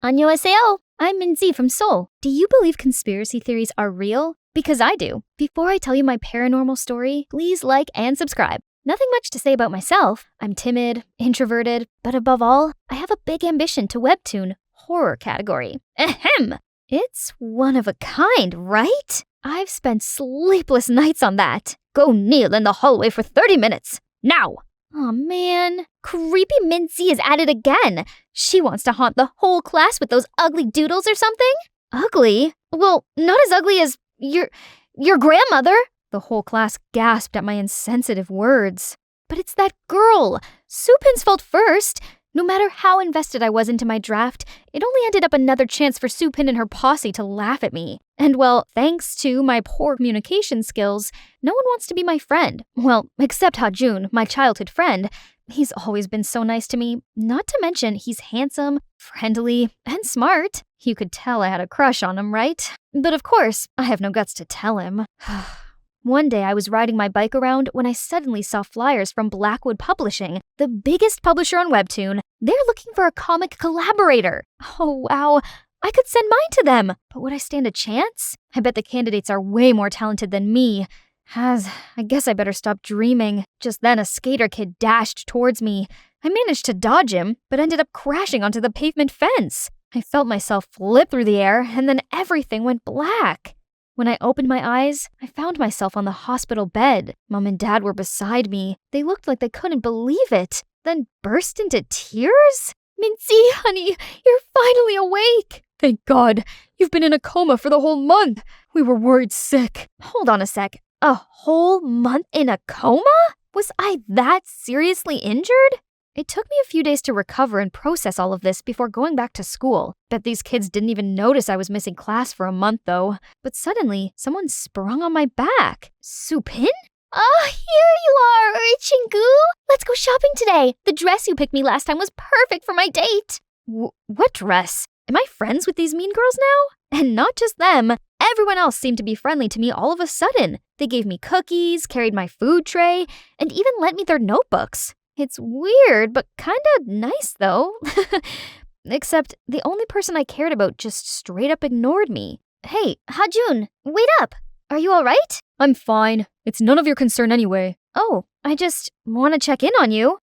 Annyeonghaseyo! I'm Minzy from Seoul. Do you believe conspiracy theories are real? Because I do. Before I tell you my paranormal story, please like and subscribe. Nothing much to say about myself. I'm timid, introverted, but above all, I have a big ambition to webtoon horror category. Ahem! It's one of a kind, right? I've spent sleepless nights on that. Go kneel in the hallway for 30 minutes. Now! Aw, man. Creepy Minzy is at it again. She wants to haunt the whole class with those ugly doodles or something? Ugly? Well, not as ugly as your grandmother. The whole class gasped at my insensitive words. But it's that girl. Soopin's fault first. No matter how invested I was into my draft, it only ended up another chance for Soopin and her posse to laugh at me. And well, thanks to my poor communication skills, no one wants to be my friend. Well, except Hajun, my childhood friend. He's always been so nice to me. Not to mention, he's handsome, friendly, and smart. You could tell I had a crush on him, right? But of course, I have no guts to tell him. One day I was riding my bike around when I suddenly saw flyers from Blackwood Publishing, the biggest publisher on Webtoon. They're looking for a comic collaborator. Oh wow, I could send mine to them. But would I stand a chance? I bet the candidates are way more talented than me. I guess I better stop dreaming. Just then a skater kid dashed towards me. I managed to dodge him, but ended up crashing onto the pavement fence. I felt myself flip through the air, and then everything went black. When I opened my eyes, I found myself on the hospital bed. Mom and Dad were beside me. They looked like they couldn't believe it, then burst into tears. Minzy, honey, you're finally awake. Thank God. You've been in a coma for the whole month. We were worried sick. Hold on a sec. A whole month in a coma? Was I that seriously injured? It took me a few days to recover and process all of this before going back to school. Bet these kids didn't even notice I was missing class for a month though. But suddenly, someone sprung on my back. Soopin? Oh, here you are, Chingu. Let's go shopping today. The dress you picked me last time was perfect for my date. What dress? Am I friends with these mean girls now? And not just them. Everyone else seemed to be friendly to me all of a sudden. They gave me cookies, carried my food tray, and even lent me their notebooks. It's weird, but kinda nice though. Except the only person I cared about just straight up ignored me. Hey, Hajun, wait up. Are you alright? I'm fine. It's none of your concern anyway. Oh, I just want to check in on you.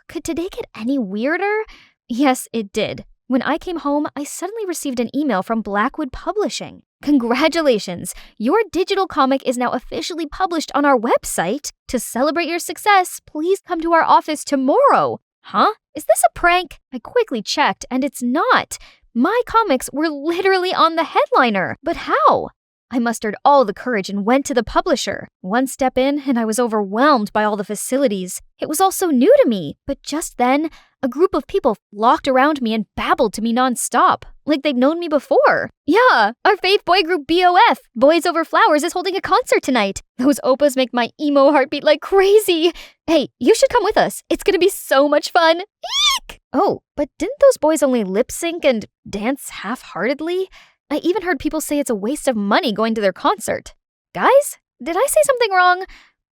Could today get any weirder? Yes, it did. When I came home, I suddenly received an email from Blackwood Publishing. Congratulations! Your digital comic is now officially published on our website. To celebrate your success, please come to our office tomorrow. Huh? Is this a prank? I quickly checked, and it's not. My comics were literally on the headliner. But how? I mustered all the courage and went to the publisher. One step in, and I was overwhelmed by all the facilities. It was all so new to me, but just then, a group of people flocked around me and babbled to me nonstop, like they'd known me before. Yeah, our fave boy group BOF, Boys Over Flowers, is holding a concert tonight. Those oppas make my emo heart beat like crazy. Hey, you should come with us. It's gonna be so much fun. Eek! Oh, but didn't those boys only lip sync and dance half-heartedly? I even heard people say it's a waste of money going to their concert. Guys, did I say something wrong?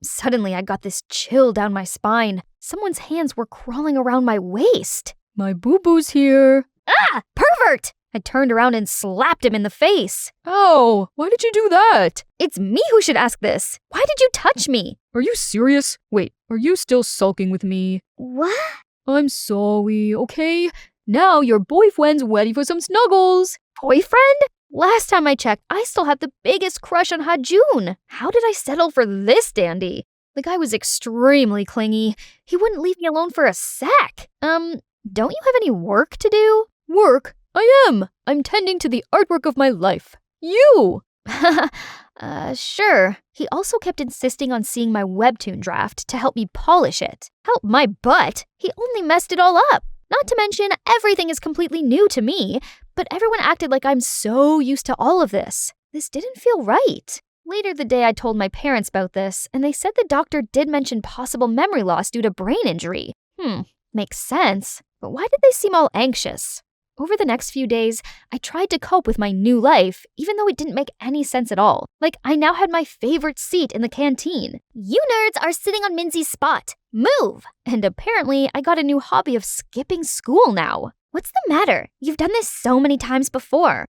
Suddenly, I got this chill down my spine. Someone's hands were crawling around my waist. My boo-boo's here. Ah! Pervert! I turned around and slapped him in the face. Oh, why did you do that? It's me who should ask this. Why did you touch me? Are you serious? Wait, are you still sulking with me? What? I'm sorry, okay? Now your boyfriend's ready for some snuggles. Boyfriend? Last time I checked, I still had the biggest crush on Hajun. How did I settle for this dandy? The guy was extremely clingy. He wouldn't leave me alone for a sec. Don't you have any work to do? Work? I am. I'm tending to the artwork of my life. You! Sure. He also kept insisting on seeing my webtoon draft to help me polish it. Help my butt? He only messed it all up. Not to mention, everything is completely new to me, but everyone acted like I'm so used to all of this. This didn't feel right. Later the day, I told my parents about this, and they said the doctor did mention possible memory loss due to brain injury. Makes sense, but why did they seem all anxious? Over the next few days, I tried to cope with my new life, even though it didn't make any sense at all. Like, I now had my favorite seat in the canteen. You nerds are sitting on Minzy's spot. Move! And apparently, I got a new hobby of skipping school now. What's the matter? You've done this so many times before.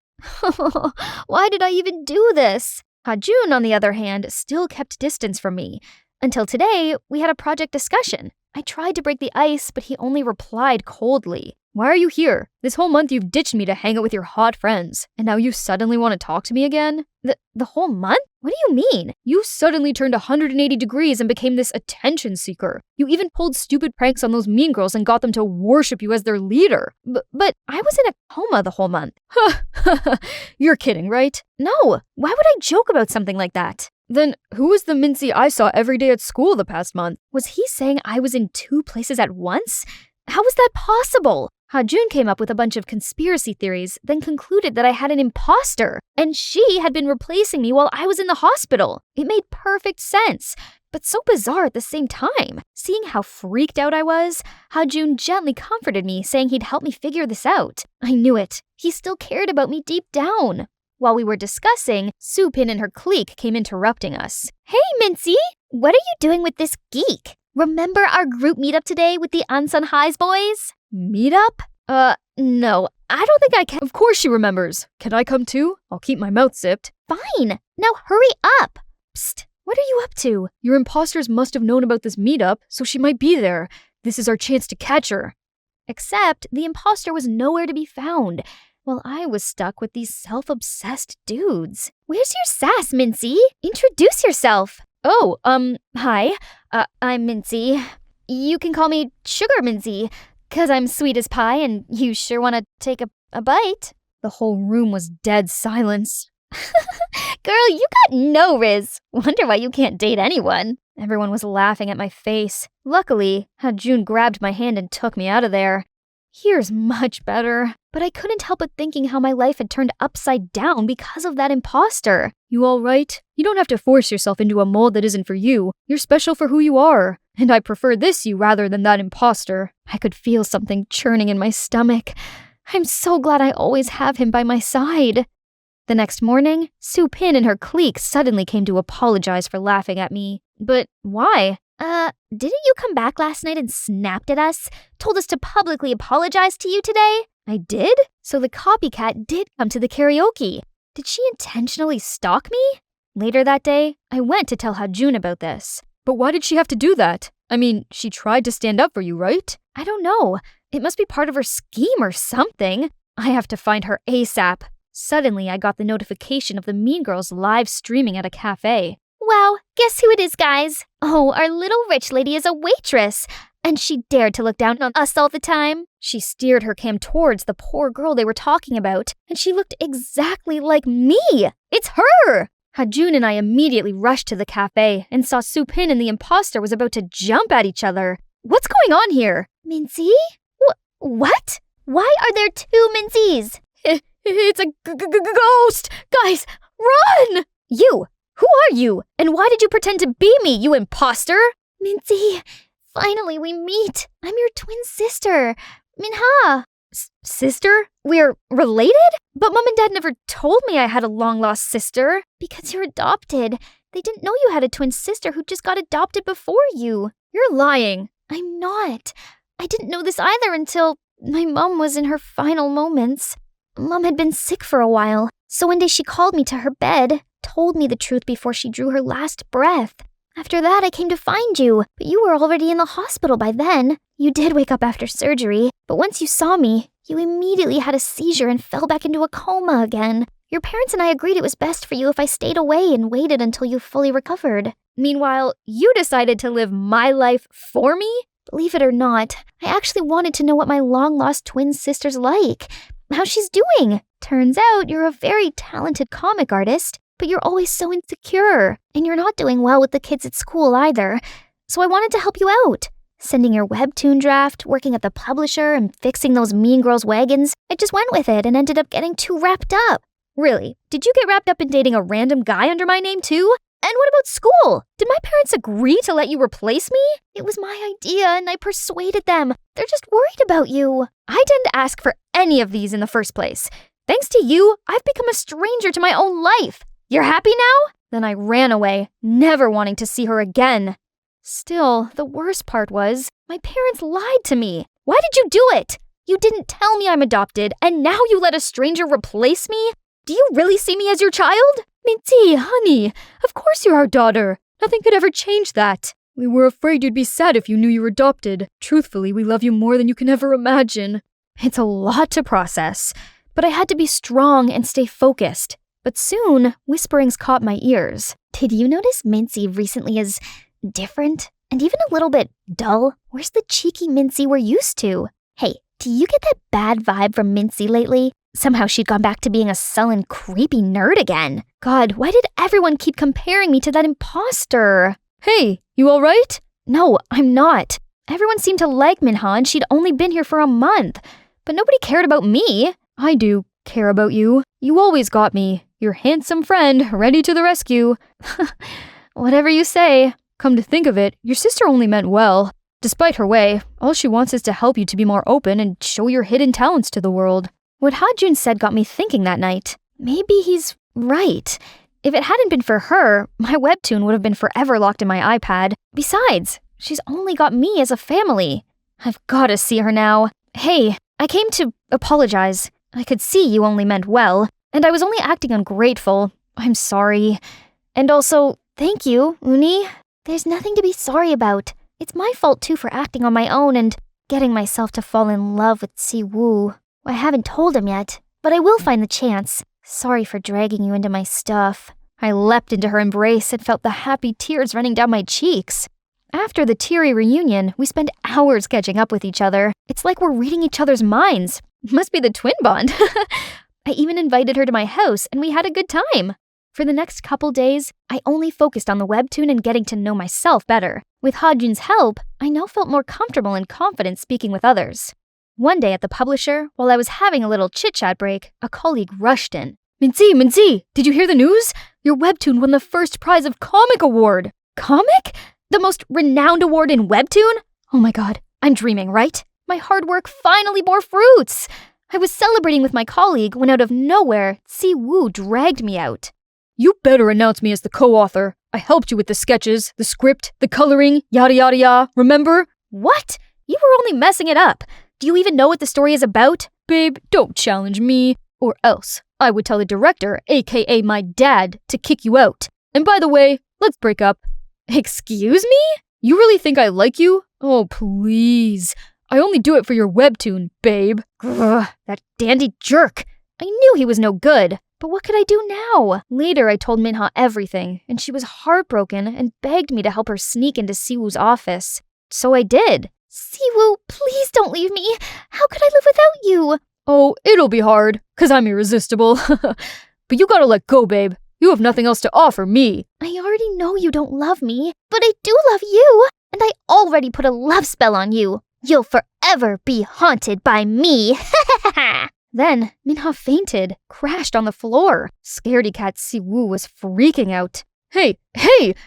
Why did I even do this? Hajun, on the other hand, still kept distance from me. Until today, we had a project discussion. I tried to break the ice, but he only replied coldly. Why are you here? This whole month you've ditched me to hang out with your hot friends, and now you suddenly want to talk to me again? The whole month? What do you mean? You suddenly turned 180 degrees and became this attention seeker. You even pulled stupid pranks on those mean girls and got them to worship you as their leader. But I was in a coma the whole month. You're kidding, right? No, why would I joke about something like that? Then who was the Mincy I saw every day at school the past month? Was he saying I was in 2 places at once? How was that possible? Hajun came up with a bunch of conspiracy theories, then concluded that I had an imposter, and she had been replacing me while I was in the hospital. It made perfect sense, but so bizarre at the same time. Seeing how freaked out I was, Hajun gently comforted me, saying he'd help me figure this out. I knew it. He still cared about me deep down. While we were discussing, Supin and her clique came interrupting us. Hey, Mincy! What are you doing with this geek? Remember our group meetup today with the Ansan Highs boys? Meetup? No, I don't think I can. Of course she remembers. Can I come too? I'll keep my mouth zipped. Fine. Now hurry up. Psst. What are you up to? Your imposters must have known about this meetup, so she might be there. This is our chance to catch her. Except the imposter was nowhere to be found, while I was stuck with these self-obsessed dudes. Where's your sass, Mincy? Introduce yourself. Oh, hi. I'm Mincy. You can call me Sugar Mincy, 'cause I'm sweet as pie and you sure want to take a bite. The whole room was dead silence. Girl, you got no riz. Wonder why you can't date anyone. Everyone was laughing at my face. Luckily, Hajun grabbed my hand and took me out of there. Here's much better. But I couldn't help but thinking how my life had turned upside down because of that imposter. You all right? You don't have to force yourself into a mold that isn't for you. You're special for who you are. And I prefer this you rather than that imposter. I could feel something churning in my stomach. I'm so glad I always have him by my side. The next morning, Supin and her clique suddenly came to apologize for laughing at me. But why? Didn't you come back last night and snapped at us? Told us to publicly apologize to you today? I did? So the copycat did come to the karaoke. Did she intentionally stalk me? Later that day, I went to tell Hajun about this. But why did she have to do that? I mean, she tried to stand up for you, right? I don't know. It must be part of her scheme or something. I have to find her ASAP. Suddenly, I got the notification of the Mean Girls live streaming at a cafe. Wow, guess who it is, guys? Oh, our little rich lady is a waitress. And she dared to look down on us all the time. She steered her cam towards the poor girl they were talking about, and she looked exactly like me. It's her! Hajun and I immediately rushed to the cafe and saw Supin and the imposter was about to jump at each other. What's going on here? Mincy? What? Why are there 2 Mincies? It's a ghost! Guys, run! You! Who are you? And why did you pretend to be me, you imposter? Mincy, finally we meet. I'm your twin sister, Minha. Sister? We're related? But Mom and Dad never told me I had a long-lost sister. Because you're adopted. They didn't know you had a twin sister who just got adopted before you. You're lying. I'm not. I didn't know this either until my mom was in her final moments. Mom had been sick for a while, so one day she called me to her bed, told me the truth before she drew her last breath. After that, I came to find you, but you were already in the hospital by then. You did wake up after surgery, but once you saw me, you immediately had a seizure and fell back into a coma again. Your parents and I agreed it was best for you if I stayed away and waited until you fully recovered. Meanwhile, you decided to live my life for me? Believe it or not, I actually wanted to know what my long-lost twin sister's like. How she's doing. Turns out you're a very talented comic artist, but you're always so insecure, and you're not doing well with the kids at school either. So I wanted to help you out. Sending your webtoon draft, working at the publisher, and fixing those Mean Girls wagons, I just went with it and ended up getting too wrapped up. Really? Did you get wrapped up in dating a random guy under my name too? And what about school? Did my parents agree to let you replace me? It was my idea and I persuaded them. They're just worried about you. I didn't ask for any of these in the first place. Thanks to you, I've become a stranger to my own life. You're happy now? Then I ran away, never wanting to see her again. Still, the worst part was, my parents lied to me. Why did you do it? You didn't tell me I'm adopted, and now you let a stranger replace me? Do you really see me as your child? Minty, honey, of course you're our daughter. Nothing could ever change that. We were afraid you'd be sad if you knew you were adopted. Truthfully, we love you more than you can ever imagine. It's a lot to process, but I had to be strong and stay focused. But soon, whisperings caught my ears. Did you notice Mincy recently is different? And even a little bit dull? Where's the cheeky Mincy we're used to? Hey, do you get that bad vibe from Mincy lately? Somehow she'd gone back to being a sullen, creepy nerd again. God, why did everyone keep comparing me to that imposter? Hey, you alright? No, I'm not. Everyone seemed to like Minha and she'd only been here for a month. But nobody cared about me. I do care about you. You always got me. Your handsome friend, ready to the rescue. Whatever you say. Come to think of it, your sister only meant well. Despite her way, all she wants is to help you to be more open and show your hidden talents to the world. What Ha-jun said got me thinking that night. Maybe he's right. If it hadn't been for her, my webtoon would have been forever locked in my iPad. Besides, she's only got me as a family. I've gotta see her now. Hey, I came to apologize. I could see you only meant well, and I was only acting ungrateful. I'm sorry. And also, thank you, Uni. There's nothing to be sorry about. It's my fault too for acting on my own and getting myself to fall in love with Si-woo. I haven't told him yet, but I will find the chance. Sorry for dragging you into my stuff. I leapt into her embrace and felt the happy tears running down my cheeks. After the teary reunion, we spent hours catching up with each other. It's like we're reading each other's minds. Must be the twin bond. I even invited her to my house and we had a good time. For the next couple days, I only focused on the webtoon and getting to know myself better. With Ha-jun's help, I now felt more comfortable and confident speaking with others. One day at the publisher, while I was having a little chit-chat break, a colleague rushed in. Minzy, did you hear the news? Your webtoon won the first prize of Comic Award. Comic? The most renowned award in webtoon? Oh my god, I'm dreaming, right? My hard work finally bore fruits. I was celebrating with my colleague when out of nowhere, Si-woo dragged me out. You better announce me as the co-author. I helped you with the sketches, the script, the coloring, yada yada yada, remember? What? You were only messing it up. Do you even know what the story is about? Babe, don't challenge me, or else I would tell the director, aka my dad, to kick you out. And by the way, let's break up. Excuse me? You really think I like you? Oh, please. I only do it for your webtoon, babe. Ugh, that dandy jerk. I knew he was no good. But what could I do now? Later, I told Minha everything, and she was heartbroken and begged me to help her sneak into Si-woo's office. So I did. Si-woo, please don't leave me. How could I live without you? Oh, it'll be hard, 'cause I'm irresistible. But you gotta let go, babe. You have nothing else to offer me. I already know you don't love me, but I do love you. And I already put a love spell on you. You'll forever be haunted by me. Then, Minha fainted, crashed on the floor. Scaredy cat Si-woo was freaking out. Hey,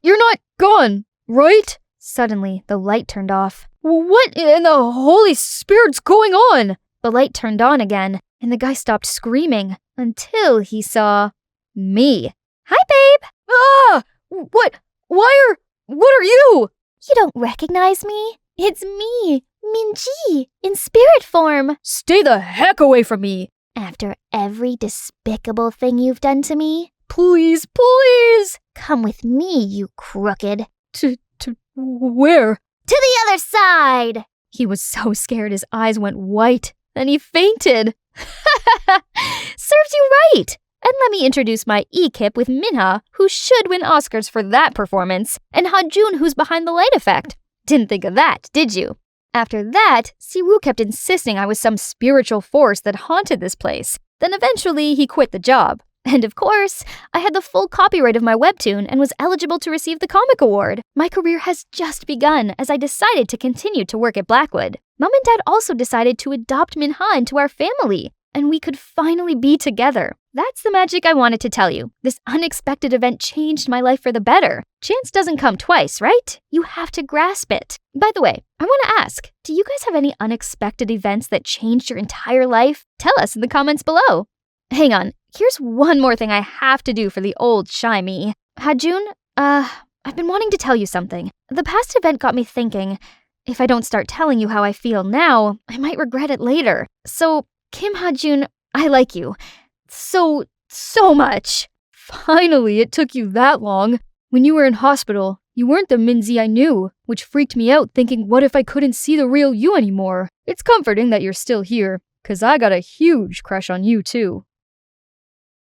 you're not gone, right? Suddenly, the light turned off. What in the Holy Spirit's going on? The light turned on again, and the guy stopped screaming until he saw me. Hi, babe! Ah! What are you? You don't recognize me? It's me, Minji, in spirit form. Stay the heck away from me. After every despicable thing you've done to me? Please. Come with me, you crooked. To where? To the other side! He was so scared his eyes went white. Then he fainted. Serves you right! And let me introduce my E-Kip with Minha, who should win Oscars for that performance, and Ha-jun, who's behind the light effect. Didn't think of that, did you? After that, Si-woo kept insisting I was some spiritual force that haunted this place. Then eventually, he quit the job. And of course, I had the full copyright of my webtoon and was eligible to receive the Comic Award. My career has just begun as I decided to continue to work at Blackwood. Mom and Dad also decided to adopt Minha into our family, and we could finally be together. That's the magic I wanted to tell you. This unexpected event changed my life for the better. Chance doesn't come twice, right? You have to grasp it. By the way, I want to ask, do you guys have any unexpected events that changed your entire life? Tell us in the comments below. Hang on, here's one more thing I have to do for the old shy me. Ha-jun, I've been wanting to tell you something. The past event got me thinking, If I don't start telling you how I feel now, I might regret it later. So, Kim Ha-jun, I like you. So much. Finally, it took you that long. When you were in hospital, you weren't the Minzy I knew, which freaked me out thinking what if I couldn't see the real you anymore. It's comforting that you're still here, 'cause I got a huge crush on you too.